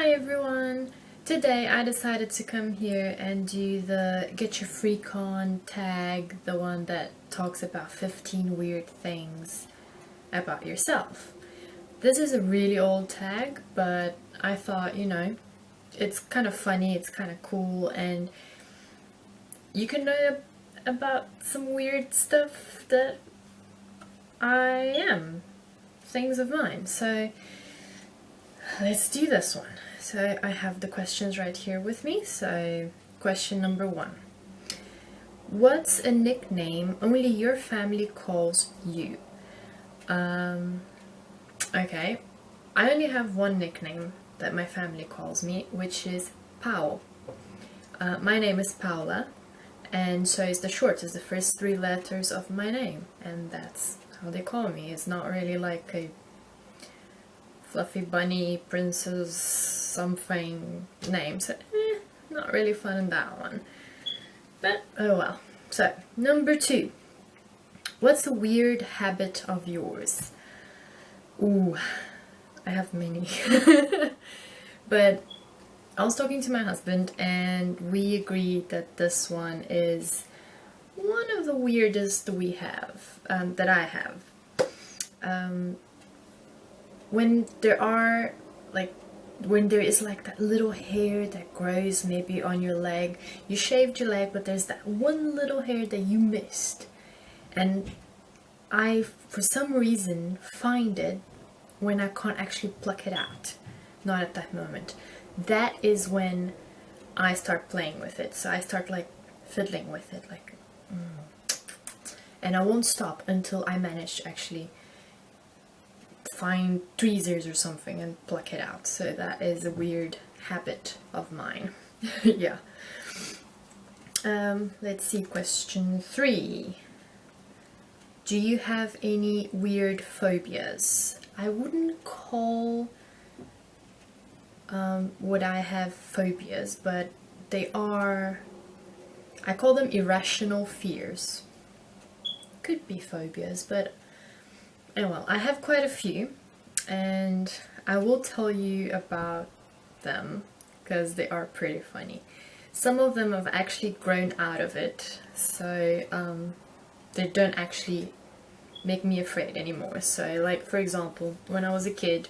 Hi everyone! Today I decided to come here and do the Get Your Freak On tag, the one that talks about 15 weird things about yourself. This is a really old tag, but I thought, it's kind of funny, it's kind of cool, and you can learn about some weird stuff that I am, things of mine. So let's do this one. So I have the questions right here with me. So question number 1. What's a nickname only your family calls you? Okay, I only have one nickname that my family calls me, which is Pau. My name is Paula, and so is the short, is the first 3 letters of my name, and that's how they call me. It's not really like a fluffy bunny princess something name, so not really fun in that one, but oh well. So number 2, what's a weird habit of yours? Ooh, I have many. But I was talking to my husband and we agreed that this one is one of the weirdest we have, that I have. When there is like that little hair that grows maybe on your leg, you shaved your leg, but there's that one little hair that you missed, and I, for some reason, find it when I can't actually pluck it out. Not at that moment. That is when I start playing with it. So I start like fiddling with it, like, and I won't stop until I manage to actually find tweezers or something and pluck it out. So that is a weird habit of mine. Yeah. Let's see, question 3. Do you have any weird phobias? I wouldn't call what I have phobias, but they are, I call them irrational fears. Could be phobias, but oh well, I have quite a few, and I will tell you about them because they are pretty funny. Some of them have actually grown out of it, so they don't actually make me afraid anymore. So like, for example, when I was a kid,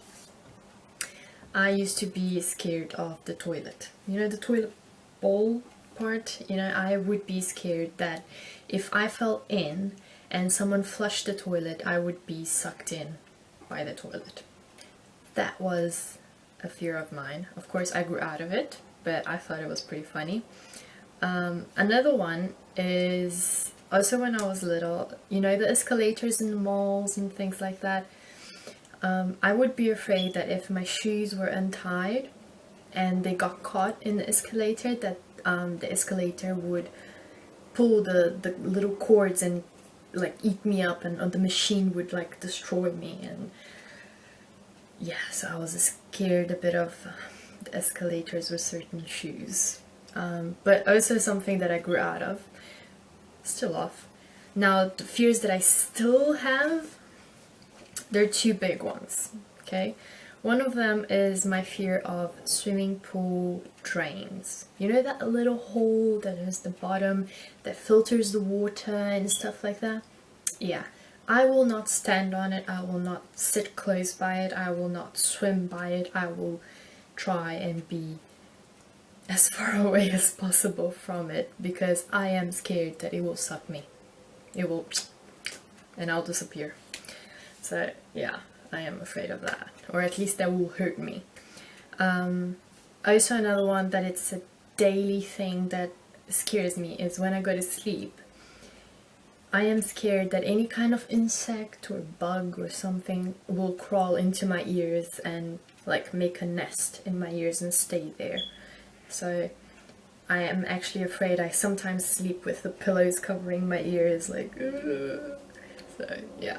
I used to be scared of the toilet. You know, the toilet bowl part? I would be scared that if I fell in and someone flushed the toilet, I would be sucked in by the toilet. That was a fear of mine. Of course, I grew out of it, but I thought it was pretty funny. Another one is also when I was little, the escalators in the malls and things like that. I would be afraid that if my shoes were untied and they got caught in the escalator, that the escalator would pull the little cords and like eat me up, and the machine would like destroy me. And yeah, so I was scared a bit of the escalators with certain shoes, but also something that I grew out of, still off. Now the fears that I still have, there are 2 big ones. Okay, one of them is my fear of swimming pool drains. You know that little hole that is the bottom that filters the water and stuff like that? Yeah, I will not stand on it, I will not sit close by it, I will not swim by it, I will try and be as far away as possible from it, because I am scared that it will suck me. It will, and I'll disappear. So yeah, I am afraid of that, or at least that will hurt me. Also another one that it's a daily thing that scares me is when I go to sleep. I am scared that any kind of insect or bug or something will crawl into my ears and like make a nest in my ears and stay there. So I am actually afraid. I sometimes sleep with the pillows covering my ears, like, ugh. So yeah,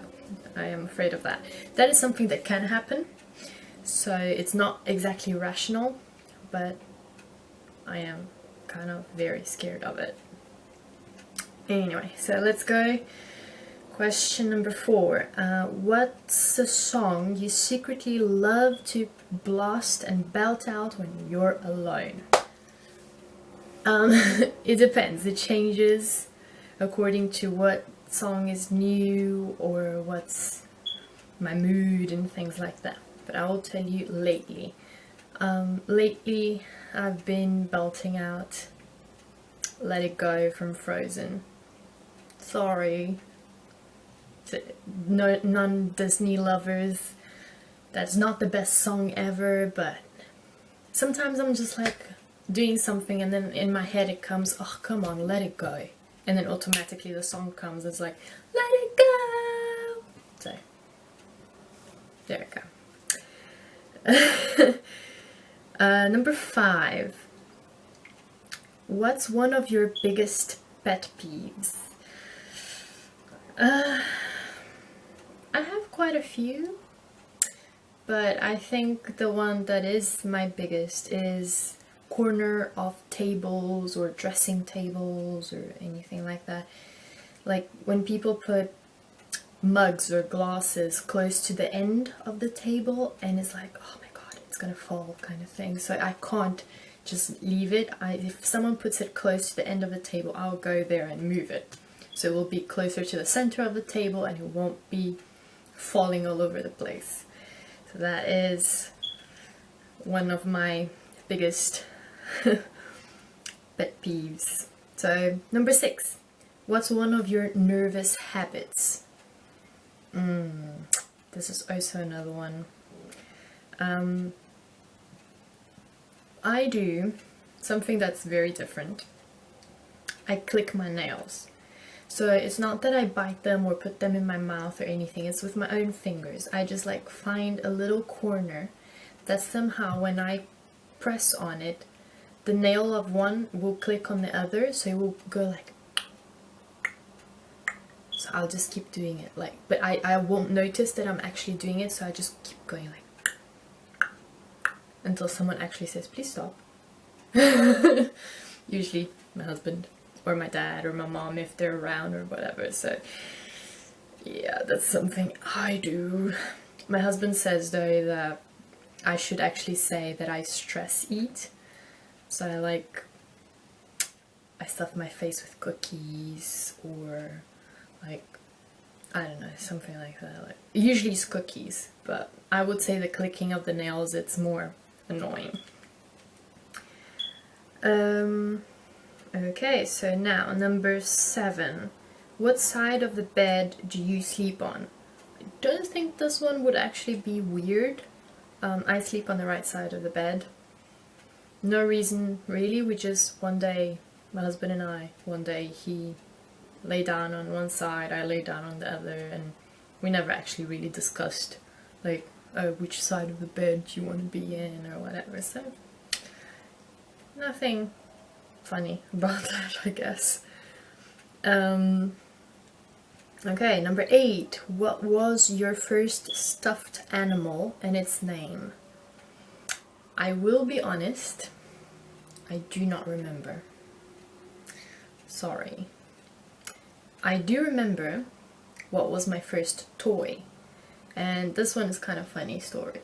I am afraid of that. That is something that can happen, so it's not exactly rational, but I am kind of very scared of it. Anyway, so let's go Question number 4. What's a song you secretly love to blast and belt out when you're alone? It depends. It changes according to what song is new or what's my mood and things like that. But I will tell you lately. Lately I've been belting out Let It Go from Frozen. Sorry. No, non-Disney lovers. That's not the best song ever, but sometimes I'm just like doing something and then in my head it comes, oh come on, let it go. And then automatically the song comes, it's like, let it go! So, there we go. Number 5. What's one of your biggest pet peeves? I have quite a few, but I think the one that is my biggest is corner of tables or dressing tables or anything like that. Like when people put mugs or glasses close to the end of the table and it's like, oh my god, it's gonna fall kind of thing. So I can't just leave it. If someone puts it close to the end of the table, I'll go there and move it. So it will be closer to the center of the table and it won't be falling all over the place. So that is one of my biggest pet peeves. So number 6. What's one of your nervous habits? This is also another one. I do something that's very different. I click my nails. So it's not that I bite them or put them in my mouth or anything, it's with my own fingers. I just like find a little corner that somehow when I press on it, the nail of one will click on the other, so it will go like, so I'll just keep doing it like, but I won't notice that I'm actually doing it, so I just keep going like, until someone actually says, please stop. Usually my husband. Or my dad or my mom if they're around or whatever. So yeah, that's something I do. My husband says though that I should actually say that I stress eat. So I stuff my face with cookies or like, I don't know, something like that. Like, usually it's cookies, but I would say the clicking of the nails, it's more annoying. Okay, so now number 7. What side of the bed do you sleep on? I don't think this one would actually be weird. I sleep on the right side of the bed. No reason really, we just one day, my husband and I, one day he lay down on one side, I lay down on the other, and we never actually really discussed like, oh, which side of the bed you want to be in or whatever, so nothing funny about that, I guess. Okay, number 8. What was your first stuffed animal and its name? I will be honest, I do not remember. Sorry. I do remember what was my first toy, and this one is kind of funny story.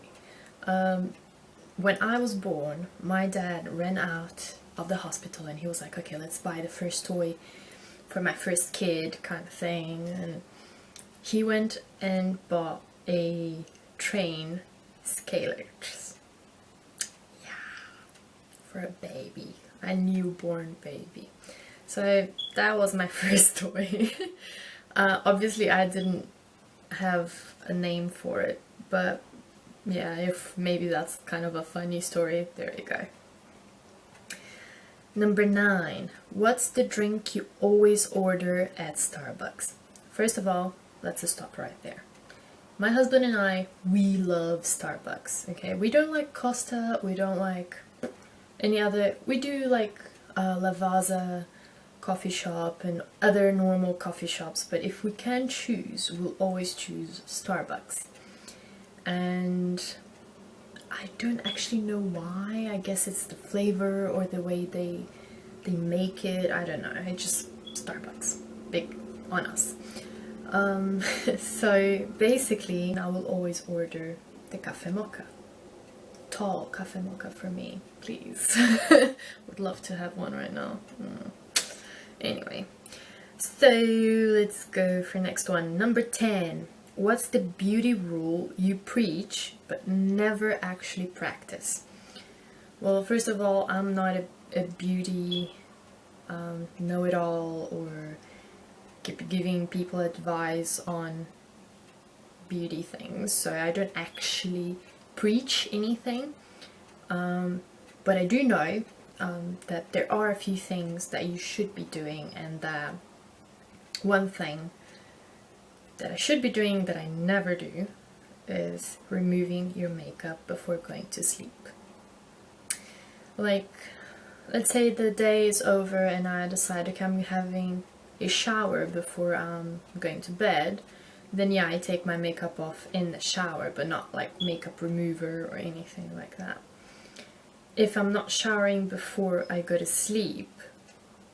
When I was born, my dad ran out of the hospital and he was like, okay, let's buy the first toy for my first kid kind of thing, and he went and bought a train Scalarx. Yeah, for a baby, a newborn baby. So that was my first toy. Obviously I didn't have a name for it, but yeah, if maybe that's kind of a funny story, there you go. Number 9. What's the drink you always order at Starbucks? First of all, let's just stop right there. My husband and I, we love Starbucks, okay? We don't like Costa, we don't like any other, we do like Lavazza coffee shop and other normal coffee shops, but if we can choose, we'll always choose Starbucks. And I don't actually know why. I guess it's the flavor or the way they make it. I don't know. I just, Starbucks, big on us. So basically I will always order the cafe mocha. Tall cafe mocha for me, please. Would love to have one right now. Anyway, so let's go for next one. Number 10. What's the beauty rule you preach but never actually practice? Well, first of all, I'm not a beauty know-it-all or giving people advice on beauty things, so I don't actually preach anything, but I do know that there are a few things that you should be doing, and one thing that I should be doing that I never do is removing your makeup before going to sleep. Like, let's say the day is over and I decide, okay, I'm having a shower before I'm going to bed, then yeah, I take my makeup off in the shower, but not like makeup remover or anything like that. If I'm not showering before I go to sleep,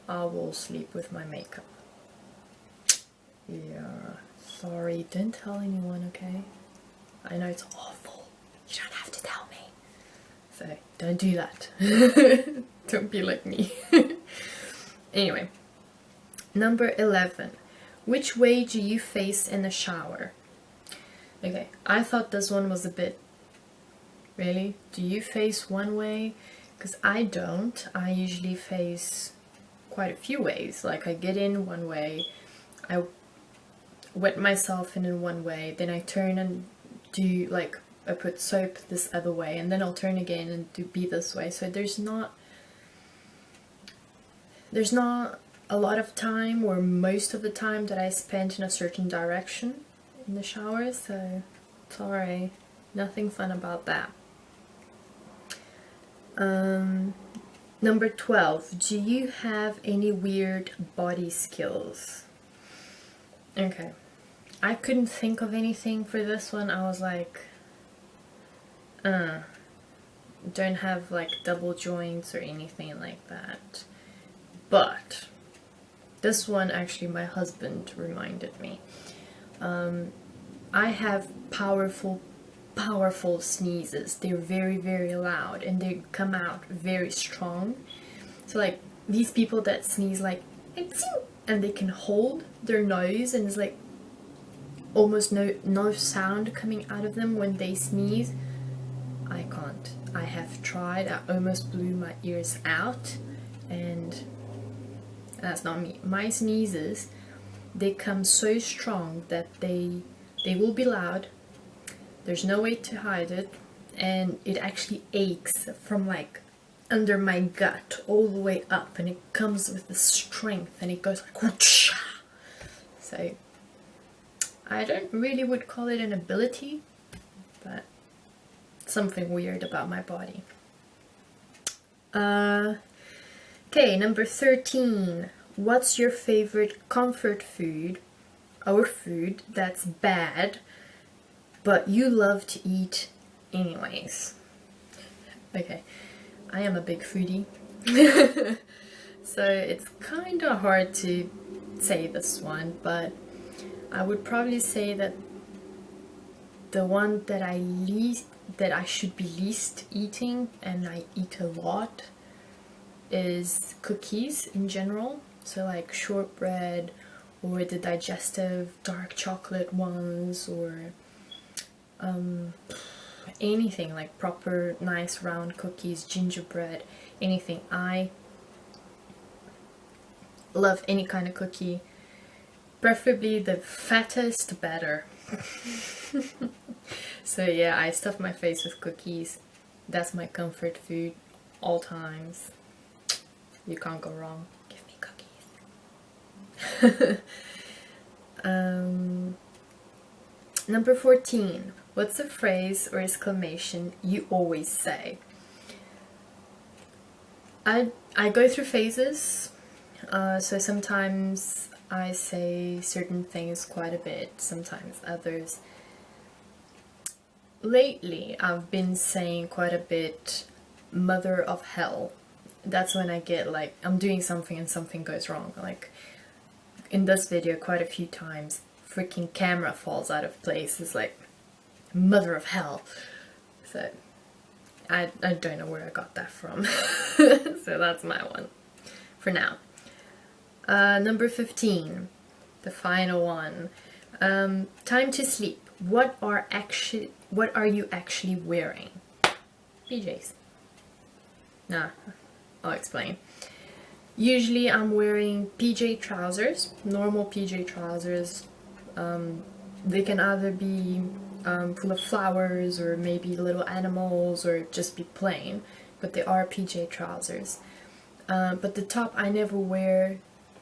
I will sleep with my makeup. Yeah, sorry, don't tell anyone, okay? I know it's awful. You don't have to tell me. So don't do that. Don't be like me. Anyway, number 11. Which way do you face in the shower? Okay, I thought this one was a bit... Really? Do you face one way? Because I don't. I usually face quite a few ways. Like, I get in one way, I wet myself in one way, then I turn and do, like, I put soap this other way, and then I'll turn again and be this way. So there's not a lot of time, or most of the time, that I spent in a certain direction in the shower, so sorry, nothing fun about that. Number 12. Do you have any weird body skills? Okay, I couldn't think of anything for this one. I was like, don't have like double joints or anything like that. But this one, actually, my husband reminded me. I have powerful sneezes. They're very, very loud, and they come out very strong. So like these people that sneeze like, and they can hold their nose, and it's like almost no sound coming out of them when they sneeze. I can't. I have tried. I almost blew my ears out, and that's not me. My sneezes, they come so strong that they will be loud. There's no way to hide it, and it actually aches from like under my gut all the way up, and it comes with the strength, and it goes like whoosh. So I don't really would call it an ability, but something weird about my body. Okay, number 13. What's your favorite comfort food, or food that's bad but you love to eat anyways? Okay, I am a big foodie. So it's kind of hard to say this one, but I would probably say that the one that I should be least eating, and I eat a lot, is cookies in general. So like shortbread, or the digestive dark chocolate ones, or anything like proper nice round cookies, gingerbread, anything. I love any kind of cookie, preferably the fattest the better. So yeah, I stuff my face with cookies. That's my comfort food all times. You can't go wrong. Give me cookies. Number 14. What's a phrase or exclamation you always say? I go through phases. So sometimes I say certain things quite a bit, sometimes others. Lately, I've been saying quite a bit, mother of hell. That's when I get like, I'm doing something and something goes wrong. Like in this video, quite a few times, freaking camera falls out of place. It's like mother of hell. So I don't know where I got that from. So that's my one for now. Number 15, the final one. Time to sleep. What are you actually wearing? PJs. Nah, I'll explain. Usually I'm wearing PJ trousers, normal PJ trousers. They can either be full of flowers or maybe little animals or just be plain, but they are PJ trousers. But the top, I never wear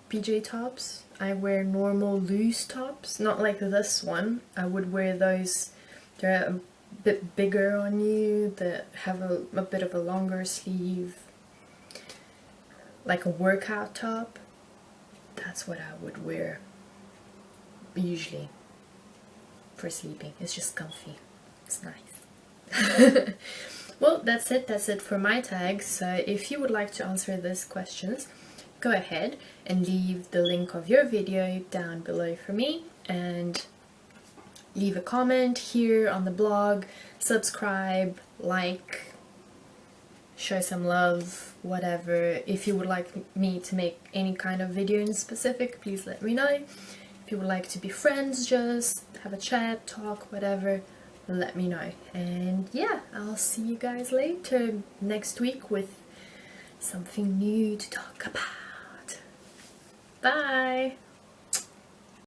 PJ tops. I wear normal loose tops, not like this one. I would wear those, they're a bit bigger on you, that have a bit of a longer sleeve, like a workout top. That's what I would wear usually for sleeping. It's just comfy. It's nice. Well, that's it for my tags. So if you would like to answer these questions, go ahead and leave the link of your video down below for me, and leave a comment here on the blog, subscribe, like, show some love, whatever. If you would like me to make any kind of video in specific, please let me know. If you would like to be friends, just have a chat, talk, whatever, let me know. And yeah, I'll see you guys later next week with something new to talk about. Bye!